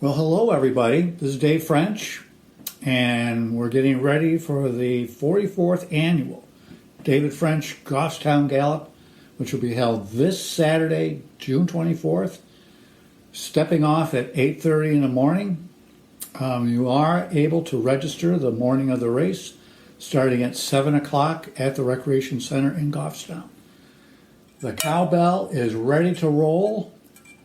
Well, hello, everybody. This is Dave French, and we're getting ready for the 44th annual David French Goffstown Gallop, which will be held this Saturday, June 24th, stepping off at 8:30 in the morning. You are able to register the morning of the race, starting at 7 o'clock at the Recreation Center in Goffstown. The cowbell is ready to roll,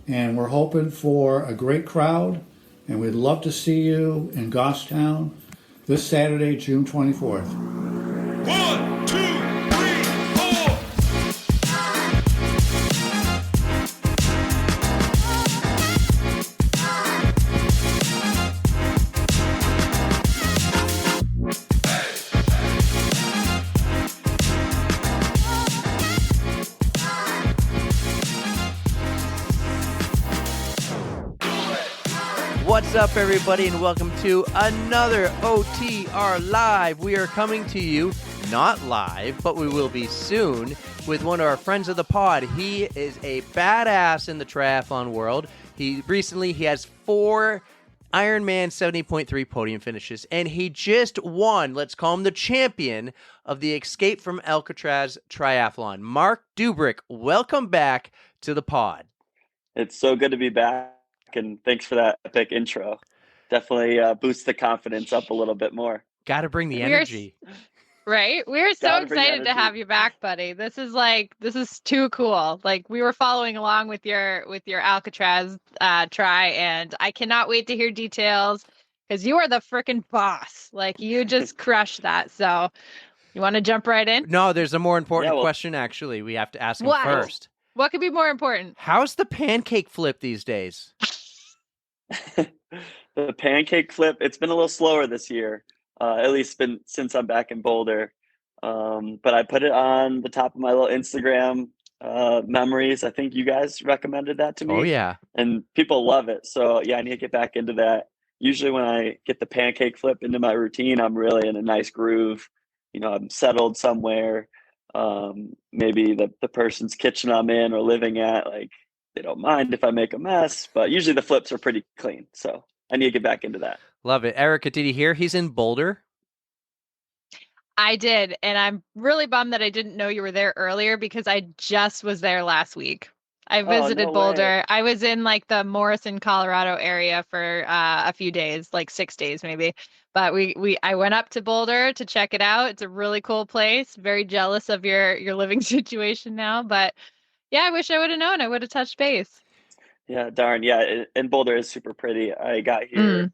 and we're hoping for a great crowd, and we'd love to see you in Goffstown this Saturday, June 24th. 1, 2, 3, 4. What's up, everybody, and welcome to another OTR Live. We are coming to you, not live, but we will be soon, with one of our friends of the pod. He is a badass in the triathlon world. He has 4 Ironman 70.3 podium finishes, and he just won, let's call him the champion, of the Escape from Alcatraz Triathlon. Marc Dubrick, welcome back to the pod. It's so good to be back, and thanks for that epic intro. Definitely boosts the confidence up a little bit more. Got to bring the energy. Right? We're so Gotta bring excited to energy. have you back, buddy. This is too cool. Like, we were following along with your Alcatraz try, and I cannot wait to hear details because you are the freaking boss. Like, you just crushed that. So you want to jump right in? No, there's a more important question, actually. We have to ask him What? first. What could be more important? How's the pancake flip these days? The pancake flip, it's been a little slower this year, at least since I'm back in Boulder. But I put it on the top of my little Instagram memories. I think you guys recommended that to me. Oh, yeah. And people love it. So, yeah, I need to get back into that. Usually when I get the pancake flip into my routine, I'm really in a nice groove. You know, I'm settled somewhere. Maybe the person's kitchen I'm in or living at, like, they don't mind if I make a mess, but usually the flips are pretty clean. So I need to get back into that. Love it. Erica, did you hear he's in Boulder? I did, and I'm really bummed that I didn't know you were there earlier because I just was there last week. I visited no Boulder. way. I was in like the Morrison, Colorado area for a few days, like 6 days maybe. But I went up to Boulder to check it out. It's a really cool place. Very jealous of your living situation now, but yeah, I wish I would have known. I would have touched base. Yeah, darn. Yeah, and Boulder is super pretty. I got here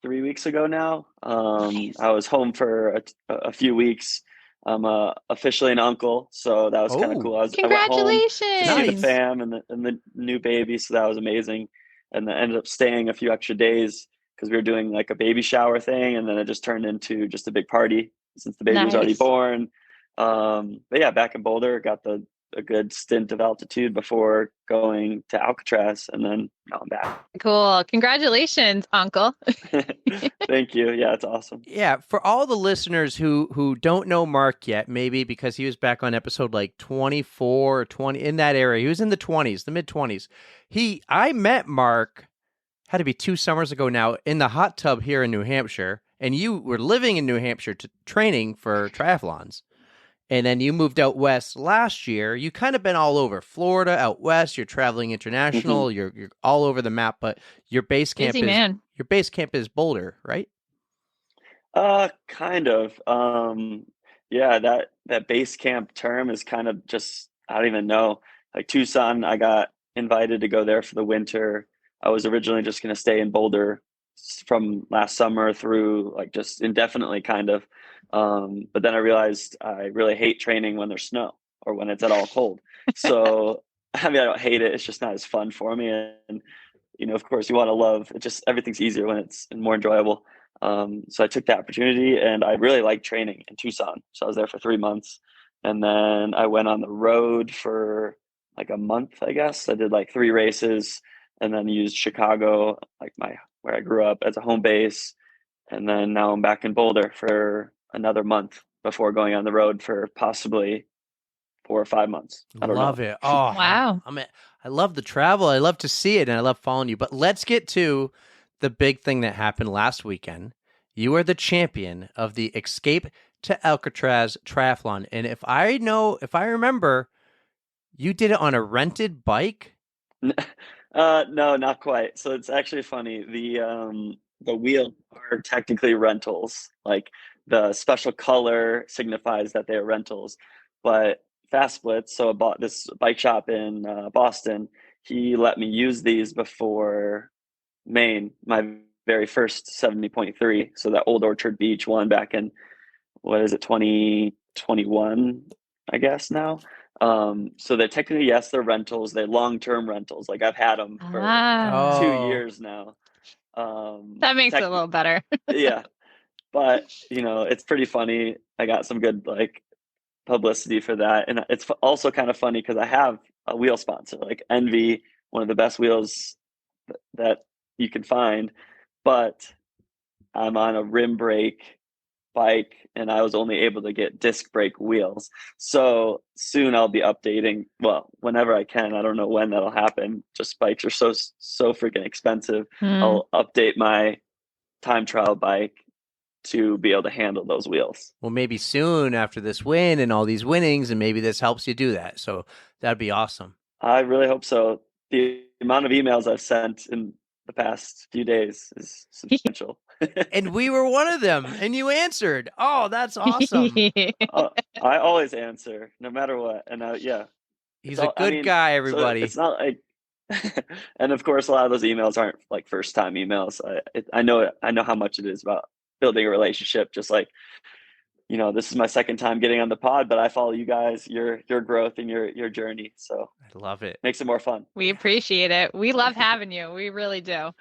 3 weeks ago now. Nice. I was home for a few weeks. I'm officially an uncle, so that was kind of cool. I went home Congratulations. to see the fam and the new baby, so that was amazing. And then ended up staying a few extra days because we were doing like a baby shower thing, and then it just turned into just a big party since the baby was already Nice. born. But yeah, back in Boulder, got a good stint of altitude before going to Alcatraz, and then now I'm back. Cool. Congratulations, uncle. Thank you. Yeah, it's awesome. Yeah, for all the listeners who don't know Marc yet, maybe because he was back on episode like 24 or 20, in that area. He was in the 20s, the mid-20s. I met Marc, had to be 2 summers ago now, in the hot tub here in New Hampshire, and you were living in New Hampshire training for triathlons. And then you moved out west last year. You kind of been all over Florida, out west. You're traveling international. Mm-hmm. You're all over the map. But your base camp is Boulder, right? Kind of. Yeah, that base camp term is kind of just, I don't even know. Like Tucson, I got invited to go there for the winter. I was originally just going to stay in Boulder from last summer through like just indefinitely kind of. But then I realized I really hate training when there's snow or when it's at all cold. So, I mean, I don't hate it. It's just not as fun for me. And, you know, of course you want to love it. Just everything's easier when it's more enjoyable. So I took the opportunity, and I really liked training in Tucson. So I was there for 3 months, and then I went on the road for like a month, I guess. I did like 3 races, and then used Chicago, like where I grew up, as a home base. And then now I'm back in Boulder for another month before going on the road for possibly 4 or 5 months. I don't Love know. it. Oh, Wow. I love the travel. I love to see it, and I love following you. But let's get to the big thing that happened last weekend. You are the champion of the Escape to Alcatraz Triathlon. And if I remember, you did it on a rented bike? No, not quite. So it's actually funny. The wheels are technically rentals. Like the special color signifies that they are rentals. But Fast Splits, so I bought this bike shop in Boston. He let me use these before Maine, my very first 70.3. So that Old Orchard Beach one back in, what is it, 2021, I guess now. So they're technically, yes, they're rentals. They're long-term rentals. Like I've had them for Ah, 2 years now. that makes it a Tech, little better. yeah, but it's pretty funny. I got some good like publicity for that, and it's also kind of funny because I have a wheel sponsor, like Envy, one of the best wheels that you can find, but I'm on a rim brake bike and I was only able to get disc brake wheels. So soon I'll be updating, well, whenever I can. I don't know when that'll happen. Just bikes are so freaking expensive. Mm. I'll update my time trial bike to be able to handle those wheels. Well, maybe soon after this win and all these winnings, and maybe this helps you do that. So that'd be awesome. I really hope so. The amount of emails I've sent in the past few days is substantial. And we were one of them, and you answered. Oh, that's awesome. I always answer, no matter what. And yeah, He's a good guy, everybody. So it's not like, and of course, a lot of those emails aren't like first time emails. I know how much it is about building a relationship. Just like, this is my second time getting on the pod, but I follow you guys, your growth and your journey. So I love it. Makes it more fun. We appreciate it. We love having you. We really do.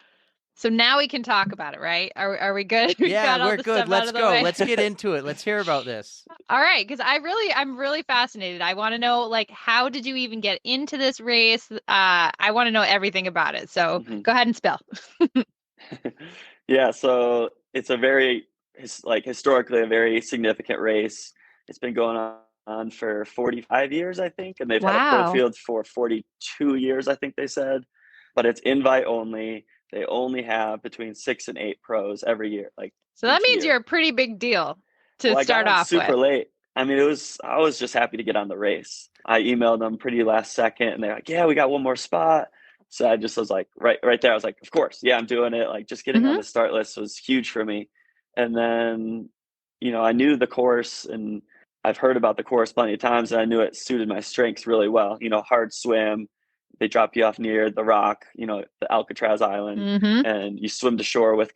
So now we can talk about it, right? Are we good? Yeah, we're good. Let's go. Let's get into it. Let's hear about this. All right, because I'm really fascinated. I want to know, like, how did you even get into this race? I want to know everything about it. So Go ahead and spill. Yeah, so it's a very historically a very significant race. It's been going on for 45 years, I think, and they've had a pro field for 42 years, I think they said. But it's invite only. They only have between 6 and 8 pros every year. So that means you're a pretty big deal to start off super late. I mean, I was just happy to get on the race. I emailed them pretty last second, and they're like, "Yeah, we got one more spot." So I just was like, right there. I was like, "Of course, yeah, I'm doing it." Like, just getting on the start list was huge for me. And then, I knew the course, and I've heard about the course plenty of times, and I knew it suited my strengths really well. Hard swim. They drop you off near the rock, the Alcatraz Island, and you swim to shore with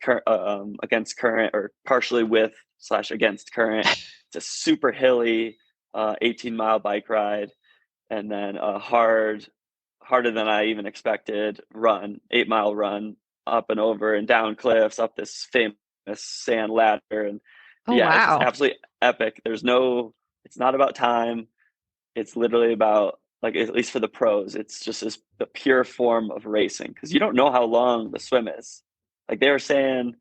against current, or partially with / against current. It's a super hilly 18-mile bike ride, and then a harder than I even expected 8-mile run up and over and down cliffs, up this famous sand ladder. And it's absolutely epic. It's not about time. It's literally about, like, at least for the pros, it's just the pure form of racing, because you don't know how long the swim is. Like, they were saying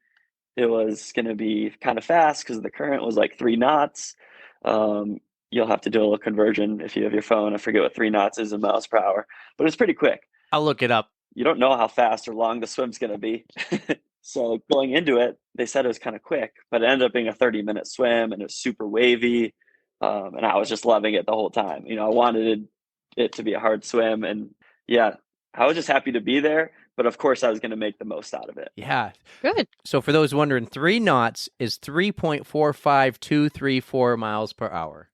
it was going to be kind of fast because the current was like 3 knots. You'll have to do a little conversion if you have your phone. I forget what 3 knots is in miles per hour, but it's pretty quick. I'll look it up. You don't know how fast or long the swim's going to be. So going into it, they said it was kind of quick, but it ended up being a 30-minute swim, and it was super wavy. And I was just loving it the whole time. I wanted it to be a hard swim, and yeah, I was just happy to be there, but of course I was going to make the most out of it. Yeah. Good. So for those wondering, 3 knots is 3.45234 miles per hour.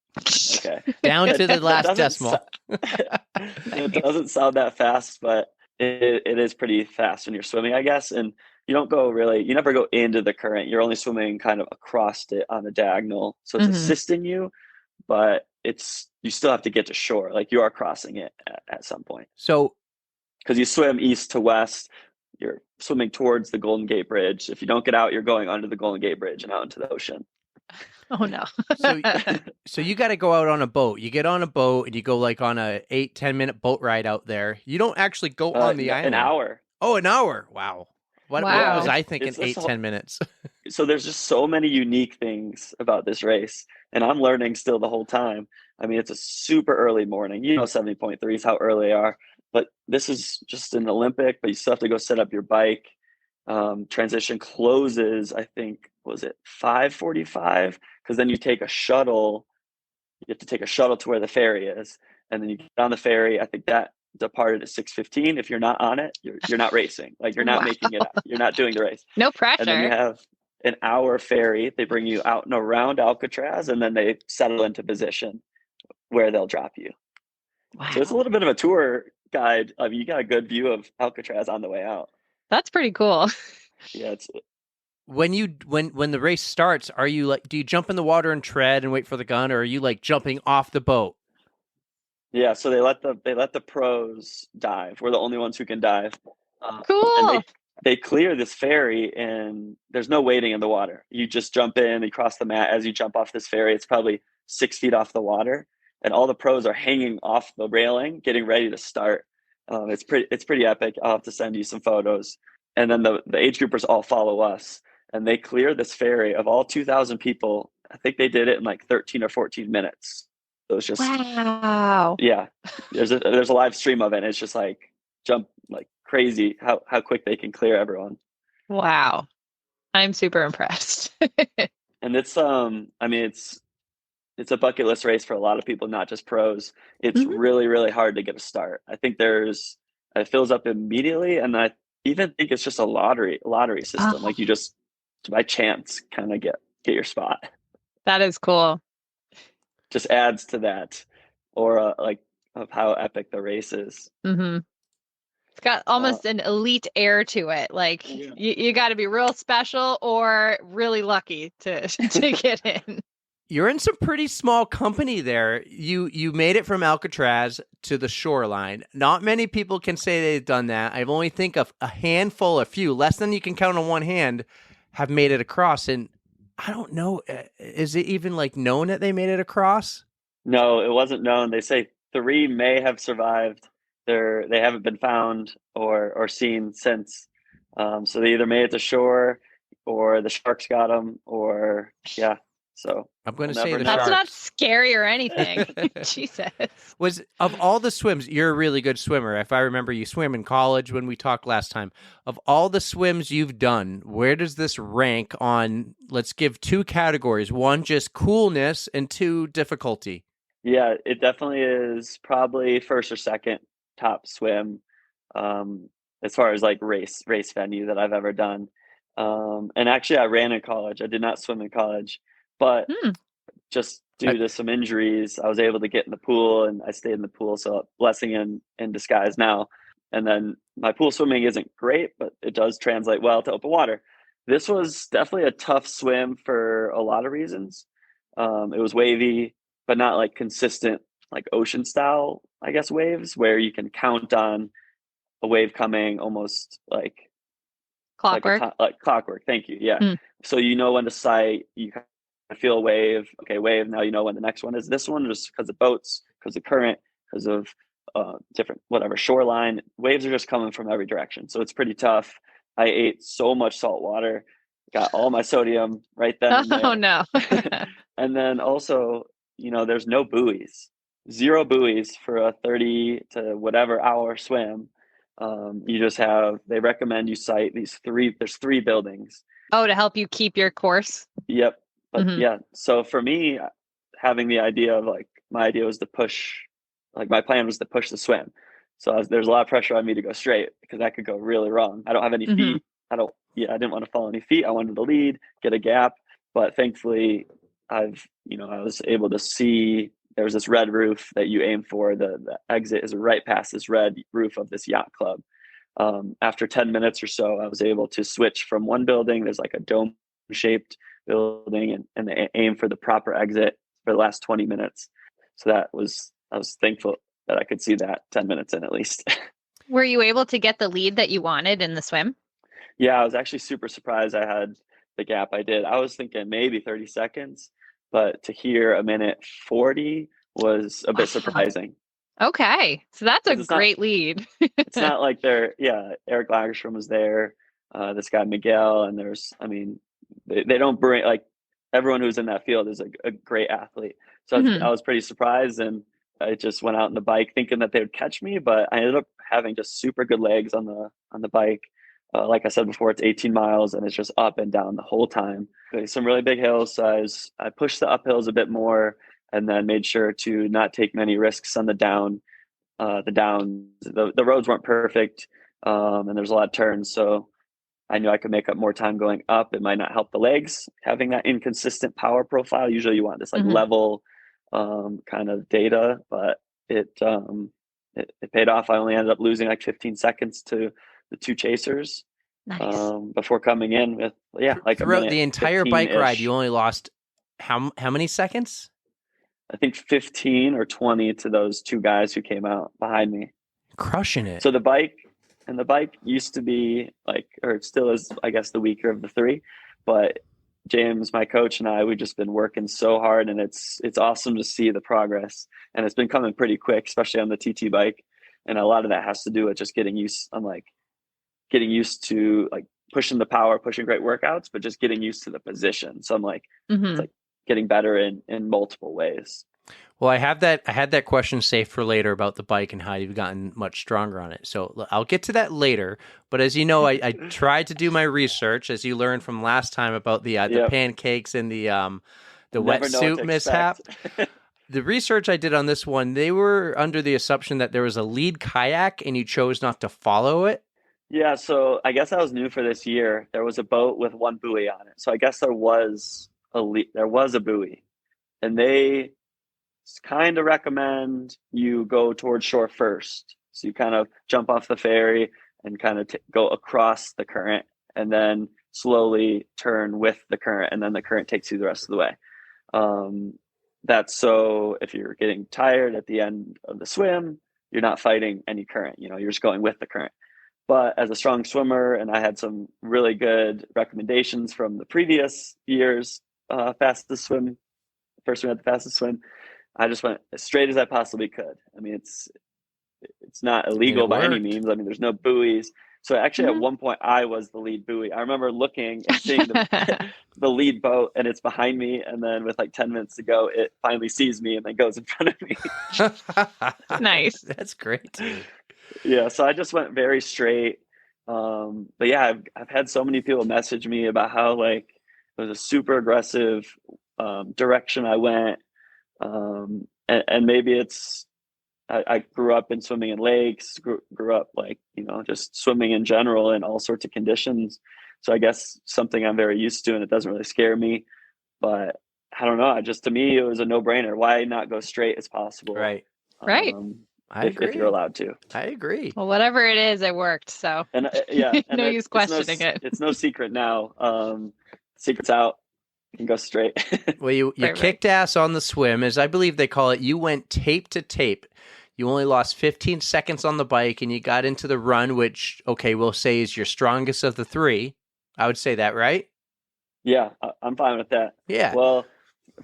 Okay. Down to the last decimal. It doesn't sound that fast, but it is pretty fast when you're swimming, I guess. And you never go into the current. You're only swimming kind of across it on a diagonal. So it's assisting you, but you still have to get to shore. Like, you are crossing it at some point. So, because you swim east to west, you're swimming towards the Golden Gate Bridge. If you don't get out, you're going under the Golden Gate Bridge and out into the ocean. Oh no. So you got to go out on a boat. You get on a boat and you go like on a 8-10 minute boat ride out there. You don't actually go on the island. An hour. Oh, an hour. Wow. What was I thinking? 8-10 minutes. So there's just so many unique things about this race, and I'm learning still the whole time. I mean, it's a super early morning. 70.3 is how early they are, but this is just an Olympic, but you still have to go set up your bike. transition closes, I think, was it 5:45? Because then you take a shuttle. You have to take a shuttle to where the ferry is, and then you get on the ferry. I think that departed at 6:15. If you're not on it, you're not racing. Like you're not Wow. making it up. You're not doing the race. No And then you pressure. have an hour ferry. They bring you out and around Alcatraz, and then they settle into position where they'll drop you. So it's a Wow. little bit of a tour guide. You got a good view of Alcatraz on the way out. That's pretty cool. Yeah, it's When the race starts, are you like, do you jump in the water and tread and wait for the gun, or are you like jumping off the boat? yeah. So they let the pros dive. We're the only ones who can dive, and Cool. they clear this ferry, and there's no waiting in the water. You just jump in, you cross the mat as you jump off this ferry. It's probably 6 feet off the water, and all the pros are hanging off the railing, getting ready to start. It's pretty epic. I'll have to send you some photos. And then the age groupers all follow us, and they clear this ferry of all 2,000 people. I think they did it in like 13 or 14 minutes. So it's just Wow. yeah. There's a live stream of it. And it's just like jump like crazy how quick they can clear everyone. Wow. I'm super impressed. And it's I mean it's a bucket list race for a lot of people, not just pros. It's Mhm. really, really hard to get a start. I think it fills up immediately, and I even think it's just a lottery system. Oh, Like you just by chance kind of get your spot. that is cool. Just adds to that aura like of how epic the race is. hmm It's got Uh, almost an elite air to it. Like you got to be real special or really lucky to to get in. You're in some pretty small company there. You made it from Alcatraz to the shoreline. Not many people can say they've done that. I only think of a handful, a few, less than you can count on one hand, have made it across. And I don't know, is it even like known that they made it across? no, it wasn't known. They say three may have survived. They haven't been found or seen since. So they either made it to shore, or the sharks got them, or yeah. So I'm going to we'll say never the know. That's not sharks. scary or anything. Jesus. Was of all the swims, you're a really good swimmer. If I remember, you swam in college when we talked last time. Of all the swims you've done, where does this rank on? Let's give two categories: one, just coolness, and two, difficulty. Yeah, it definitely is probably first or second top swim, um, as far as like race venue that I've ever done. And actually, I ran in college. I did not swim in college, but Hmm. just due to some injuries, I was able to get in the pool, and I stayed in the pool. So blessing in disguise now. And then my pool swimming isn't great, but it does translate well to open water. This was definitely a tough swim for a lot of reasons. It was wavy, but not like consistent, like ocean style, I guess, waves where you can count on a wave coming almost Clockwork. like clockwork. Thank you. Yeah. Hmm. So you know when to sight. You kind of feel a wave. Okay, wave. Now you know when the next one is. This one just because of boats, because of current, because of different whatever shoreline. Waves are just coming from every direction. So it's pretty tough. I ate so much salt water, got all my sodium right then and Oh there. no. And then also, there's no buoys, zero buoys for a 30 to whatever hour swim. You just they recommend you sight there's three buildings. Oh, to help you keep your course. Yep. But hmm yeah, so for me, having the idea of my idea was to push, my plan was to push the swim. So there's a lot of pressure on me to go straight because that could go really wrong. I don't have any hmm feet. I didn't want to fall any feet. I wanted to lead, get a gap. But thankfully, I was able to see there's this red roof that you aim for. The exit is right past this red roof of this yacht club. After 10 minutes or so, I was able to switch from one building. There's like a dome shaped building, and they aim for the proper exit for the last 20 minutes. So I was thankful that I could see that 10 minutes in at least. Were you able to get the lead that you wanted in the swim? Yeah, I was actually super surprised I had the gap I did. I was thinking maybe 30 seconds, but to hear a minute 40 was a bit Wow. surprising. Okay. So that's a 'Cause it's not great lead. it's not like Eric Lagerstrom was there, this guy Miguel, and they don't bring everyone who's in that field is a great athlete. So Mhm. I was pretty surprised, and I just went out on the bike thinking that they would catch me, but I ended up having just super good legs on the bike. Like I said before, it's 18 miles and it's just up and down the whole time. Okay, some really big hills. So I pushed the uphills a bit more and then made sure to not take many risks on the down. The roads weren't perfect, and there's a lot of turns. So I knew I could make up more time going up. It might not help the legs having that inconsistent power profile. Usually you want this like level kind of data, but it paid off. I only ended up losing like 15 seconds to the two chasers Nice. before coming in with like throughout the entire bike ride. You only lost how many seconds? I think 15 or 20 to those two guys who came out behind me. Crushing it. So the bike used to be like, or it still is, I guess, the weaker of the three, but James, my coach, and we've just been working so hard, and it's awesome to see the progress, and it's been coming pretty quick, especially on the TT bike. And a lot of that has to do with just getting used to like pushing the power, pushing great workouts, but just getting used to the position. So I'm like, it's like getting better in multiple ways. Well, I had that question saved for later about the bike and how you've gotten much stronger on it. So I'll get to that later. But as you know, I tried to do my research, as you learned from last time about the pancakes and the wetsuit mishap. The research I did on this one, they were under the assumption that there was a lead kayak and you chose not to follow it. Yeah, so I guess that was new for this year. There was a boat with one buoy on it. So I guess there was a buoy, and they kind of recommend you go towards shore first. So you kind of jump off the ferry and kind of go across the current and then slowly turn with the current, and then the current takes you the rest of the way. That's so if you're getting tired at the end of the swim, you're not fighting any current, you're just going with the current. But as a strong swimmer, and I had some really good recommendations from the previous year's fastest swim, first one at the fastest swim, I just went as straight as I possibly could. I mean, it's not illegal by any means. I mean, there's no buoys. So actually at one point I was the lead buoy. I remember looking and seeing the lead boat, and it's behind me. And then with like 10 minutes to go, it finally sees me and then goes in front of me. Nice. That's great. Yeah. So I just went very straight. But yeah, I've had so many people message me about how like it was a super aggressive direction I went. And maybe it's, I grew up in swimming in lakes, grew up like, just swimming in general in all sorts of conditions. So I guess something I'm very used to, and it doesn't really scare me, but I don't know. To me, it was a no brainer. Why not go straight as possible? Right. Right. I agree. If you're allowed to. I agree. Well, whatever it is, it worked. So and no use questioning it. It's no secret now. Secret's out. You can go straight. Well, you kicked ass on the swim, as I believe they call it. You went tape to tape. You only lost 15 seconds on the bike, and you got into the run, which, okay, we'll say is your strongest of the three. I would say that, right? Yeah, I'm fine with that. Yeah. Well,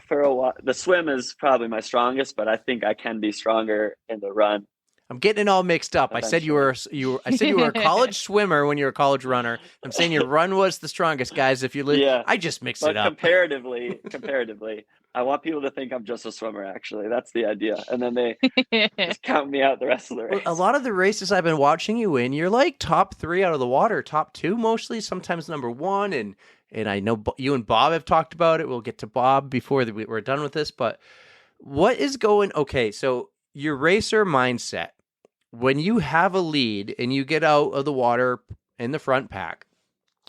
for a while, the swim is probably my strongest, but I think I can be stronger in the run. I'm getting it all mixed up. Eventually. I said you were a college swimmer when you were a college runner. I'm saying your run was the strongest, guys. If you I just mixed it up. Comparatively, I want people to think I'm just a swimmer. Actually, that's the idea, and then they just count me out the rest of the race. A lot of the races I've been watching you in, you're like top 3 out of the water, top 2 mostly, sometimes number 1, and I know you and Bob have talked about it. We'll get to Bob before we're done with this, but what is going? Okay, so your racer mindset. When you have a lead and you get out of the water in the front pack,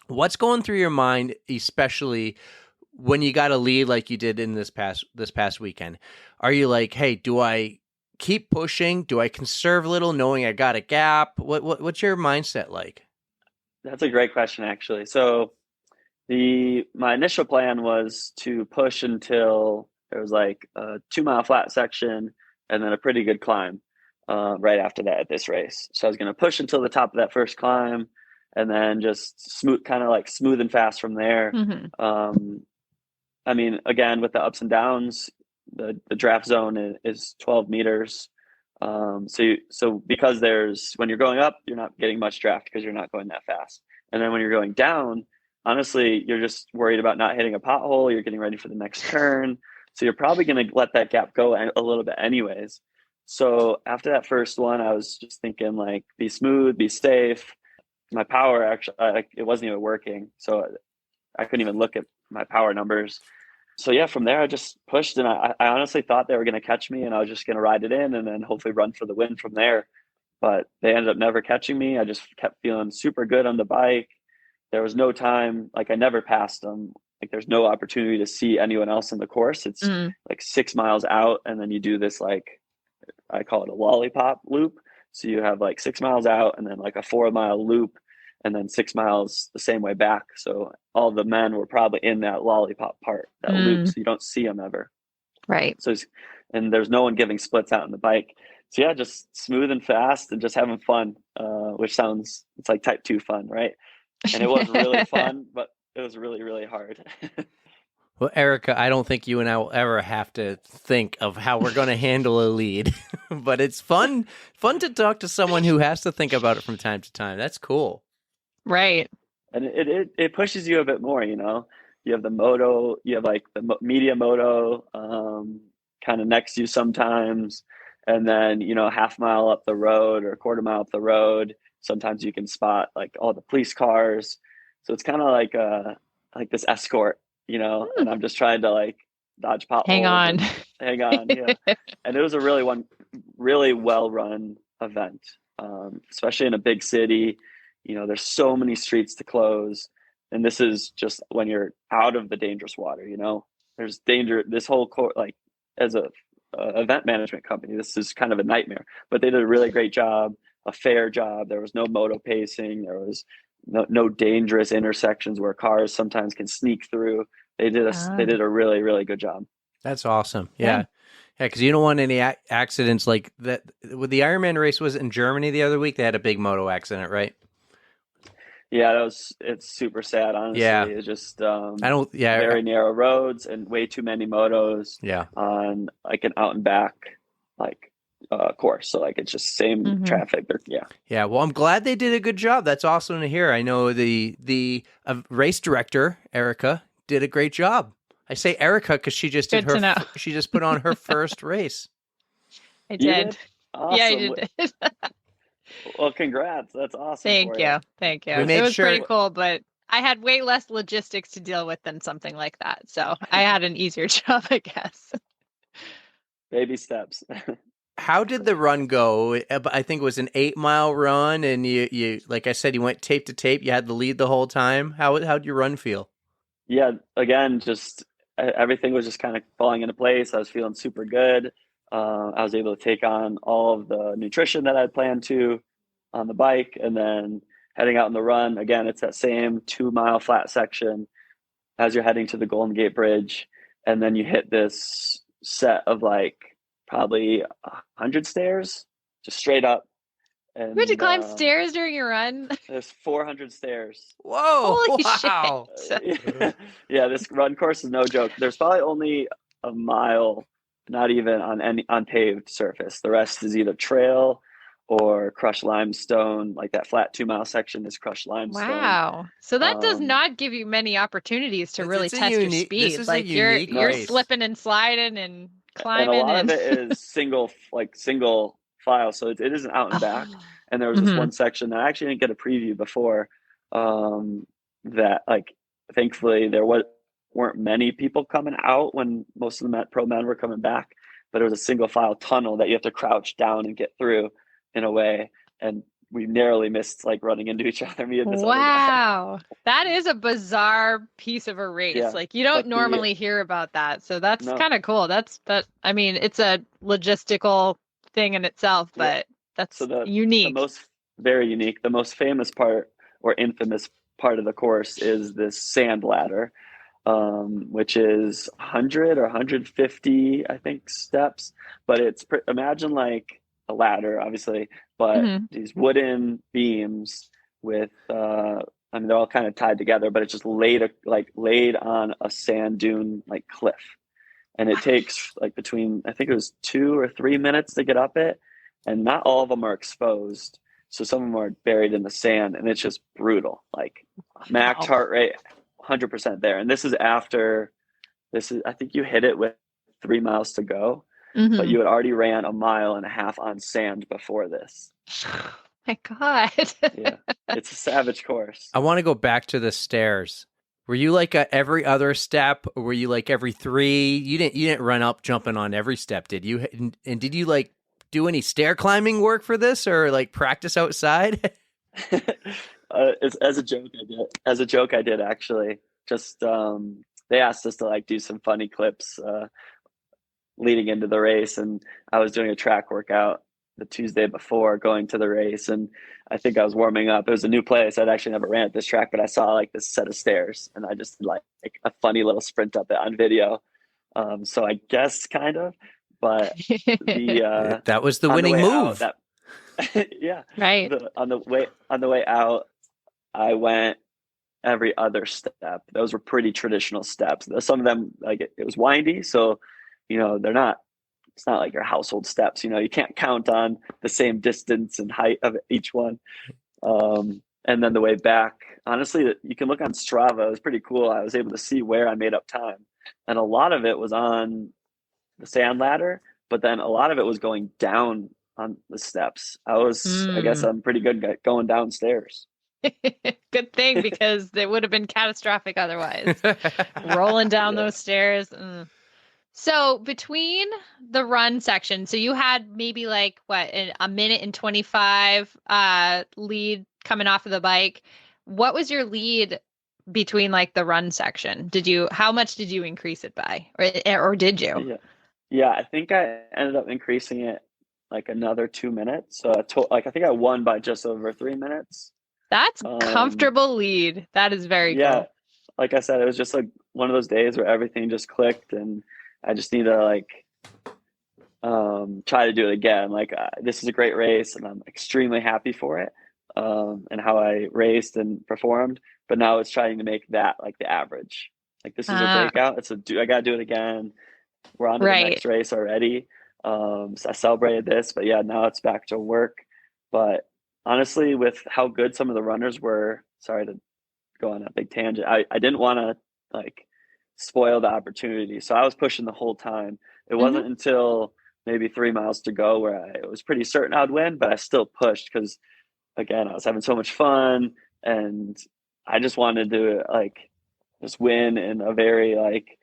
what's going through your mind, especially when you got a lead like you did in this past weekend? Are you like, hey, do I keep pushing? Do I conserve a little, knowing I got a gap? What's your mindset like? That's a great question, actually. So my initial plan was to push until there was like a 2-mile flat section and then a pretty good climb. Right after that at this race. So I was going to push until the top of that first climb and then just smooth and fast from there. Mm-hmm. I mean, again, with the ups and downs, the draft zone is 12 meters. So because when you're going up, you're not getting much draft because you're not going that fast. And then when you're going down, honestly, you're just worried about not hitting a pothole. You're getting ready for the next turn. So you're probably going to let that gap go a little bit anyways. So after that first one, I was just thinking like, be smooth, be safe. my power actually, it wasn't even working. So I couldn't even look at my power numbers. So yeah, from there I just pushed, and I honestly thought they were going to catch me, and I was just going to ride it in and then hopefully run for the win from there. But they ended up never catching me. I just kept feeling super good on the bike. There was no time, like I never passed them. Like there's no opportunity to see anyone else in the course. It's Mm. like 6 miles out, and then you do this, like I call it a lollipop loop. So you have like 6 miles out and then like a 4 mile loop, and then 6 miles the same way back. So all the men were probably in that lollipop part, that loop. Mm. So you don't see them ever. Right. So and there's no one giving splits out on the bike. So yeah, just smooth and fast and just having fun, which sounds, it's like type 2 fun, right? And it was really fun, but it was really, really hard. Well, Erica, I don't think you and I will ever have to think of how we're going to handle a lead, but it's fun to talk to someone who has to think about it from time to time. That's cool. Right. And it pushes you a bit more, you know. You have the moto, you have like the media moto kind of next to you sometimes, and then, you know, half mile up the road or a quarter mile up the road, sometimes you can spot like all the police cars. So it's kind of like this escort, you know, and I'm just trying to like dodge potholes. Hang on. Hang on, yeah. And it was a really well run event, especially in a big city. You know, there's so many streets to close, and this is just when you're out of the dangerous water. You know, there's danger. This whole like as a event management company, this is kind of a nightmare. But they did a really great job, a fair job. There was no moto pacing. There was no dangerous intersections where cars sometimes can sneak through. They did a really, really good job. That's awesome. Yeah. Yeah, because you don't want any accidents like that. With the Ironman race, was it in Germany the other week? They had a big moto accident, right? Yeah, it's super sad, honestly. Yeah. It's just very narrow roads and way too many motos on like an out and back like course. So like it's just same traffic. Yeah. Well, I'm glad they did a good job. That's awesome to hear. I know the race director, Erica, did a great job. I say Erica because she just did she just put on her first race. I did. Awesome. Yeah, I did. Well, congrats. That's awesome. Thank you. Thank you. It was pretty cool, but I had way less logistics to deal with than something like that. So I had an easier job, I guess. Baby steps. How did the run go? I think it was an 8-mile run, and you like I said, you went tape to tape. You had the lead the whole time. How'd your run feel? Yeah, again, just everything was just kind of falling into place. I was feeling super good. I was able to take on all of the nutrition that I had planned to on the bike, and then heading out on the run. Again, it's that same 2-mile flat section as you're heading to the Golden Gate Bridge, and then you hit this set of like probably 100 stairs, just straight up. And you had to climb stairs during your run? There's 400 stairs. Whoa! Holy wow! shit! Yeah, this run course is no joke. There's probably only a mile, not even on paved surface. The rest is either trail or crushed limestone. Like that flat 2-mile section is crushed limestone. Wow! So that does not give you many opportunities to really test your speed. Like you're slipping and sliding and climbing. And a lot of it is single file, so it isn't out and back. And there was this one section that I actually didn't get a preview before. That like thankfully there weren't many people coming out when most of the pro men were coming back, but it was a single file tunnel that you have to crouch down and get through in a way, and we narrowly missed like running into each other. Me and this other guy. That is a bizarre piece of a race. Yeah, like you don't normally hear about that, so that's kind of cool. I mean, it's a logistical thing in itself, but that's unique. Very unique. The most famous part or infamous part of the course is this sand ladder, which is 100 or 150, I think, steps. But it's imagine like a ladder, obviously, but these wooden beams with, I mean, they're all kind of tied together, but it's just laid on a sand dune like cliff. And it takes like between, I think it was 2 or 3 minutes to get up it. And not all of them are exposed. So some of them are buried in the sand, and it's just brutal. Like max heart rate, 100% there. And I think you hit it with 3 miles to go, but you had already ran 1.5 miles on sand before this. My God. Yeah, it's a savage course. I want to go back to the stairs. Were you like a every other step, or were you like every three? You didn't run up jumping on every step, did you? And did you like do any stair climbing work for this, or like practice outside? As a joke, I did. As a joke, I did actually. Just they asked us to like do some funny clips leading into the race, and I was doing a track workout the Tuesday before going to the race, and I think I was warming up. It was a new place. I'd actually never ran at this track, but I saw like this set of stairs, and I just did like a funny little sprint up it on video. So I guess kind of, but the That was the on winning way move. out, yeah, Right. on the way out, I went every other step. Those were pretty traditional steps. Some of them, like it was windy, so they're not. It's not like your household steps. You can't count on the same distance and height of each one. And then the way back, honestly, you can look on Strava. It was pretty cool. I was able to see where I made up time, and a lot of it was on the sand ladder, but then a lot of it was going down on the steps. I guess I'm pretty good at going downstairs. Good thing, because it would have been catastrophic otherwise. Rolling down those stairs. So between the run section, so you had maybe like a minute and 25 lead coming off of the bike. What was your lead between like the run section? How much did you increase it by, or did you? Yeah, I think I ended up increasing it like another 2 minutes. So I think I won by just over 3 minutes. That's comfortable lead. That is very cool. Like I said, it was just like one of those days where everything just clicked, and I just need to like try to do it again. Like this is a great race, and I'm extremely happy for it and how I raced and performed. But now it's trying to make that like the average. Like this is a breakout. I got to do it again. We're on to the next race already. So I celebrated this, but yeah, now it's back to work. But honestly, with how good some of the runners were, sorry to go on a big tangent. I didn't want to like spoil the opportunity. So I was pushing the whole time. It wasn't until maybe 3 miles to go where I was pretty certain I'd win, but I still pushed because again, I was having so much fun, and I just wanted to like just win in a very like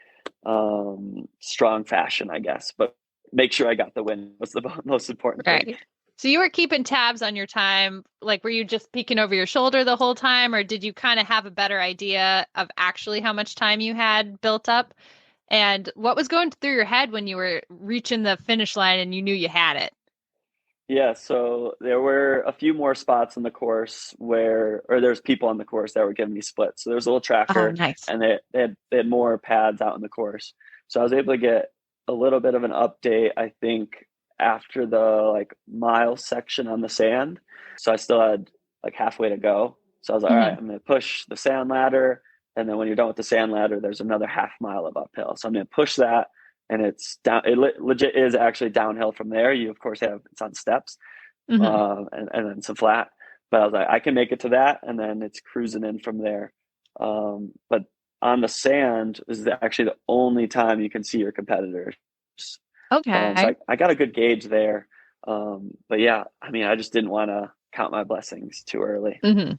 strong fashion, I guess, but make sure I got the win was the most important thing. So you were keeping tabs on your time. Like, were you just peeking over your shoulder the whole time, or did you kind of have a better idea of actually how much time you had built up? And what was going through your head when you were reaching the finish line and you knew you had it? Yeah, so there were a few more spots on the course there's people on the course that were giving me splits. So there was a little tracker, and they had more pads out on the course. So I was able to get a little bit of an update, I think, after the like mile section on the sand. So I still had like halfway to go. So I was like, all right, I'm going to push the sand ladder. And then when you're done with the sand ladder, there's another half mile of uphill. So I'm going to push that. And it's down. It legit is actually downhill from there. You of course it's on steps, and then some flat. But I was like, I can make it to that, and then it's cruising in from there. But on the sand is actually the only time you can see your competitors. Okay. So I got a good gauge there. But yeah, I mean, I just didn't want to count my blessings too early. And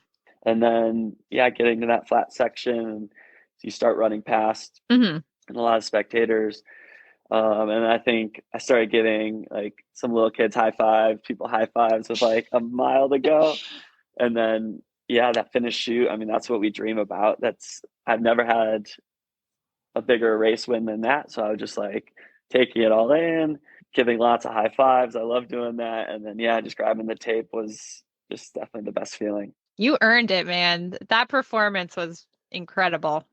then getting to that flat section, you start running past, and a lot of spectators. And I think I started getting like some little kids high fives with like a mile to go. And then, that finish shoot, I mean, that's what we dream about. I've never had a bigger race win than that. So I was just like taking it all in, giving lots of high fives. I love doing that. And then, just grabbing the tape was just definitely the best feeling. You earned it, man. That performance was incredible.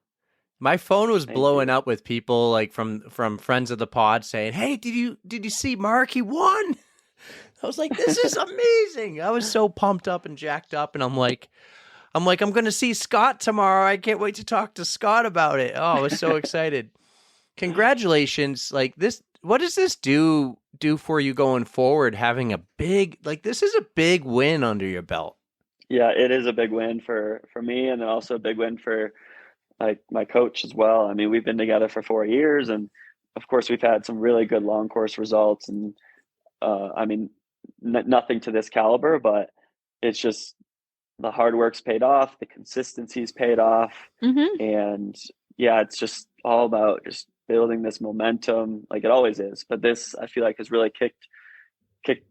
My phone was blowing up with people like from friends of the pod saying, "Hey, did you see Mark? He won." I was like, "This is amazing." I was so pumped up and jacked up, and I'm like, I'm going to see Scott tomorrow. I can't wait to talk to Scott about it. Oh, I was so excited. Congratulations. Like this, what does this do for you going forward, having this is a big win under your belt? Yeah, it is a big win for me, and then also a big win for like my coach as well. I mean, we've been together for 4 years, and of course we've had some really good long course results, and I mean, nothing to this caliber, but it's just the hard work's paid off, the consistency's paid off, Mm-hmm. and yeah, it's just all about just building this momentum, like it always is. But this, I feel like, has really kicked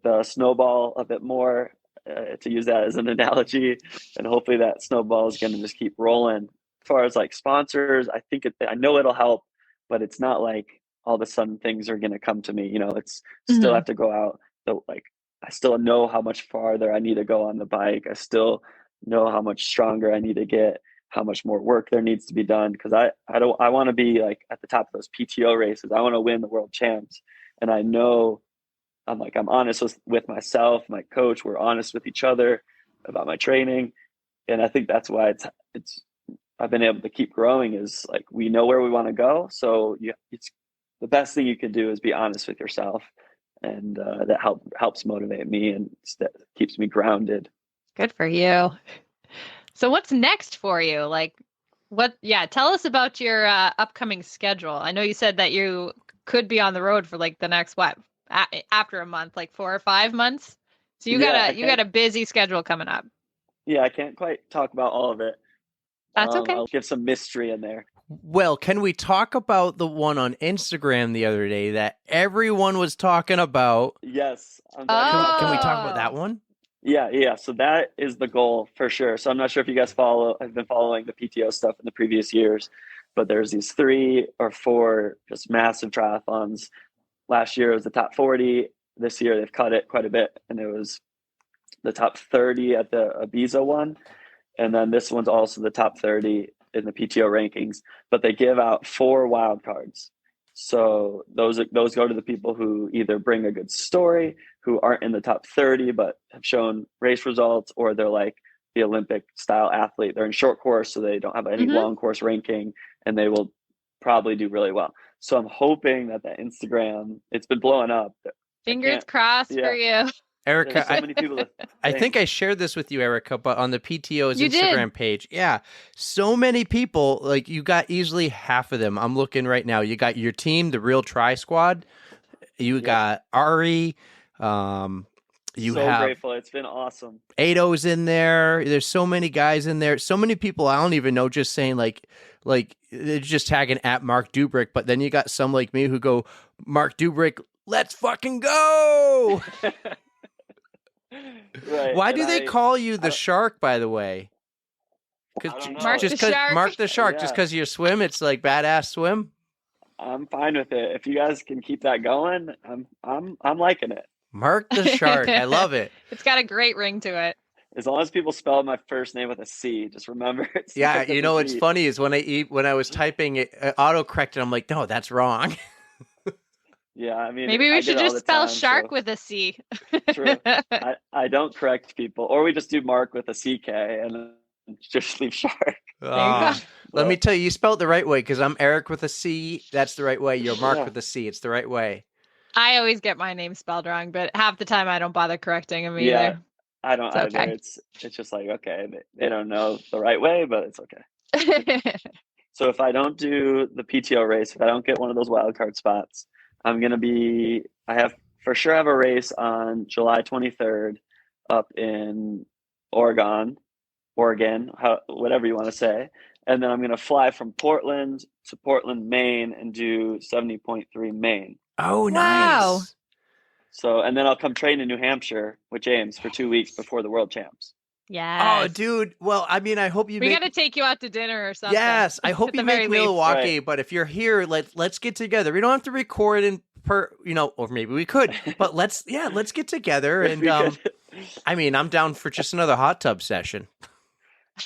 the snowball a bit more, to use that as an analogy, and hopefully that snowball is going to just keep rolling. As far as like sponsors, I know it'll help, but it's not like all of a sudden things are going to come to me. It's still Mm-hmm. have to go out. So like, I still know how much farther I need to go on the bike. I still know how much stronger I need to get, how much more work there needs to be done. Cause I want to be like at the top of those PTO races. I want to win the world champs. And I know I'm honest with myself, my coach, we're honest with each other about my training. And I think that's why I've been able to keep growing, is like, we know where we want to go. So it's the best thing you can do is be honest with yourself. And that helps motivate me and keeps me grounded. Good for you. So what's next for you? Like tell us about your upcoming schedule. I know you said that you could be on the road for like the next after a month, like 4 or 5 months. So you got a busy schedule coming up. Yeah, I can't quite talk about all of it. That's okay. I'll give some mystery in there. Well, can we talk about the one on Instagram the other day that everyone was talking about? Yes. Can we talk about that one? Yeah. So that is the goal for sure. So I'm not sure if you guys have been following the PTO stuff in the previous years, but there's these 3 or 4 just massive triathlons. Last year it was the top 40. This year they've cut it quite a bit, and it was the top 30 at the Ibiza one. And then this one's also the top 30 in the PTO rankings, but they give out 4 wild cards. So those go to the people who either bring a good story, who aren't in the top 30 but have shown race results, or they're like the Olympic style athlete. They're in short course, so they don't have any long course ranking, and they will probably do really well. So I'm hoping that Instagram, it's been blowing up. Fingers crossed for you. Erica, so many people I think I shared this with you, Erica, but on the PTO's You Instagram did. page. Yeah. So many people, like you got easily half of them. I'm looking right now. You got your team, the Real Tri Squad. You got Ari. You so have grateful. It's been awesome. Ado's in there. There's so many guys in there. So many people I don't even know, just saying like they're just tagging at Marc Dubrick. But then you got some like me who go, Marc Dubrick, let's fucking go. Right. Why do they call you the shark, by the way? Mark the Shark. Mark the Shark, just because you swim, it's like badass swim. I'm fine with it. If you guys can keep that going, I'm liking it. Mark the Shark. I love it. It's got a great ring to it. As long as people spell my first name with a C, just remember it. Yeah, you know what's funny is when I was typing it, auto-corrected, I'm like, no, that's wrong. Yeah, I mean, maybe we should just spell shark so. with a C. True. I don't correct people, or we just do Mark with a CK and just leave shark. Let me tell you, you spelled the right way, because I'm Eric with a C. That's the right way. You're Mark with a C. It's the right way. I always get my name spelled wrong, but half the time I don't bother correcting them either. I don't either. Okay. It's just like, okay, they don't know the right way, but it's okay. So if I don't do the PTO race, if I don't get one of those wildcard spots, I have a race on July 23rd up in Oregon, whatever you want to say. And then I'm going to fly from Portland to Portland, Maine, and do 70.3 Maine. Oh, nice. Wow. So, and then I'll come train in New Hampshire with James for 2 weeks before the World Champs. Yeah. Oh, dude. Well, I mean, I hope we got to take you out to dinner or something. Yes, I hope you make Milwaukee. Right. But if you're here, let's get together. We don't have to record or maybe we could. But let's get together. And I mean, I'm down for just another hot tub session.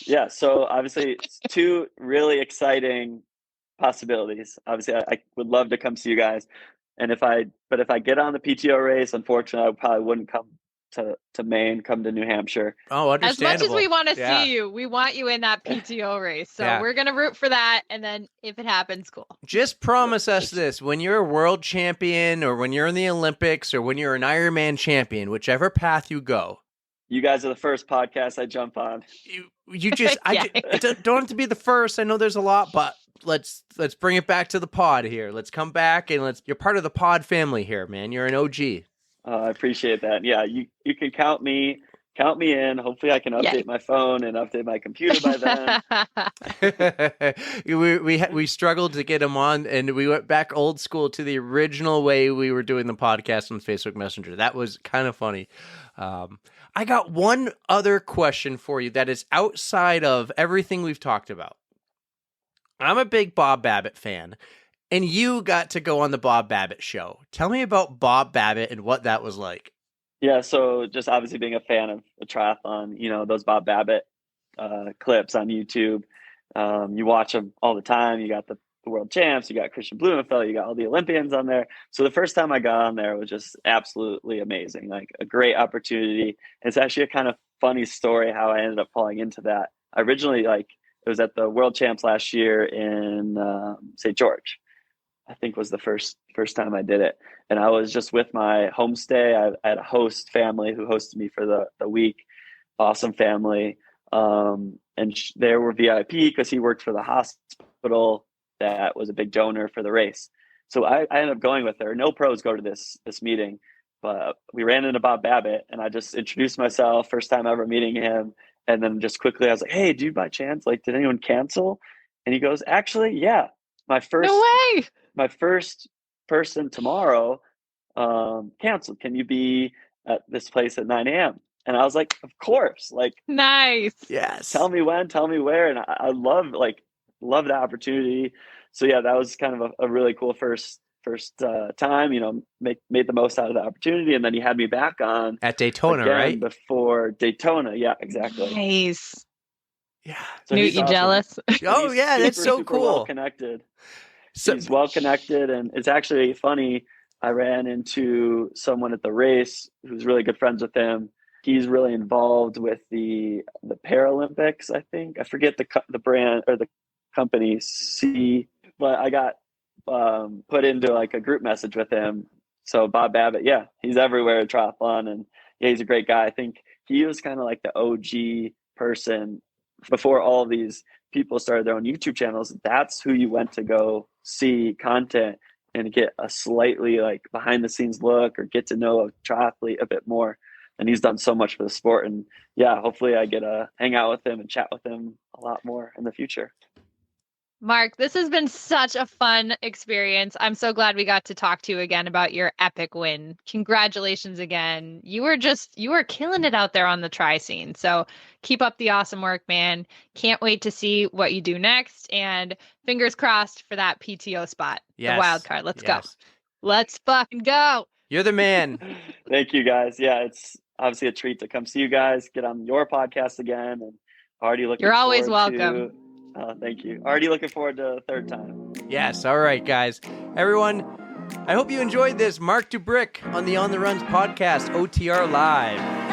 Yeah. So obviously, it's 2 really exciting possibilities. Obviously, I would love to come see you guys. And if I get on the PTO race, unfortunately, I probably wouldn't come to Maine, come to New Hampshire. Oh, understandable. As much as we want to see you, we want you in that PTO race. So we're going to root for that. And then if it happens, cool. Just promise us this. When you're a world champion, or when you're in the Olympics, or when you're an Ironman champion, whichever path you go. You guys are the first podcast I jump on. You just, don't have to be the first. I know there's a lot, but let's bring it back to the pod here. Let's come back and you're part of the pod family here, man. You're an OG. I appreciate that. Yeah, you can count me count me in. Hopefully I can update my phone and update my computer by then. we struggled to get him on, and we went back old school to the original way we were doing the podcast on Facebook Messenger. That was kind of funny. I got one other question for you that is outside of everything we've talked about. I'm a big Bob Babbitt fan, and you got to go on the Bob Babbitt show. Tell me about Bob Babbitt and what that was like. Yeah, so just obviously being a fan of the triathlon, you know, those Bob Babbitt clips on YouTube, you watch them all the time. You got the world champs, you got Christian Blumenfeld, you got all the Olympians on there. So the first time I got on there, it was just absolutely amazing, like a great opportunity. It's actually a kind of funny story how I ended up falling into that. I originally, like, it was at the world champs last year in St. George. I think was the first time I did it. And I was just with my homestay. I had a host family who hosted me for the week. Awesome family. And they were VIP because he worked for the hospital that was a big donor for the race. So I ended up going with her. No pros go to this meeting, but we ran into Bob Babbitt and I just introduced myself, first time ever meeting him. And then just quickly I was like, hey, dude, by chance, like, did anyone cancel? And he goes, actually, yeah, no way. My first person tomorrow canceled. Can you be at this place at 9 a.m.? And I was like, of course. Like, nice. Yes. Tell me when, tell me where. And I love the opportunity. So yeah, that was kind of a really cool first time, you know, made the most out of the opportunity. And then he had me back on at Daytona, again, right? Before Daytona. Yeah, exactly. Nice. Yeah. So Newt, you awesome. Jealous? Oh yeah, that's so cool. Well connected. He's well connected, and it's actually funny. I ran into someone at the race who's really good friends with him. He's really involved with the Paralympics. I think I forget the brand or the company but I got put into like a group message with him. So Bob Babbitt, yeah, he's everywhere at triathlon, and yeah, he's a great guy. I think he was kind of like the OG person before all of these people started their own YouTube channels. That's who you went to go see content and get a slightly like behind the scenes look or get to know a triathlete a bit more. And he's done so much for the sport. And yeah, hopefully I get to hang out with him and chat with him a lot more in the future. Marc, this has been such a fun experience. I'm so glad we got to talk to you again about your epic win. Congratulations again. You were killing it out there on the tri scene. So keep up the awesome work, man. Can't wait to see what you do next. And fingers crossed for that PTO spot, the wild card. Let's go. Let's fucking go. You're the man. Thank you, guys. Yeah, it's obviously a treat to come see you guys, get on your podcast again. And already looking You're always welcome. Thank you. Already looking forward to the third time. Yes. All right, guys. Everyone, I hope you enjoyed this. Marc Dubrick on the On the Runs podcast, OTR Live.